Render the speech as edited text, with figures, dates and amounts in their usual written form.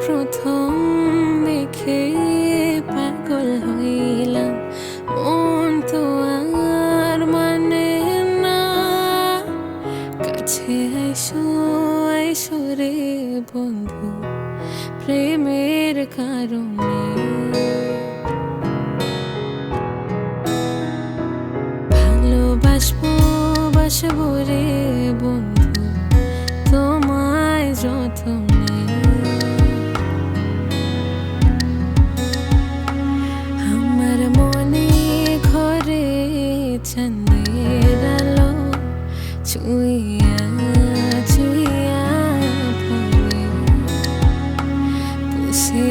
প্রথম দেখে পাগল হইলাম, মন তো আর মানে না। কাছে আইসো আইসো রে বন্ধু, প্রেমের কারণে। ভালোবাসবো বাসবো রে বন্ধু, তোমায় যতনে। আমার মনে ঘরে চাঁদের আলো ছুঁইয়া ছুঁইয়া পড়ে, পুষে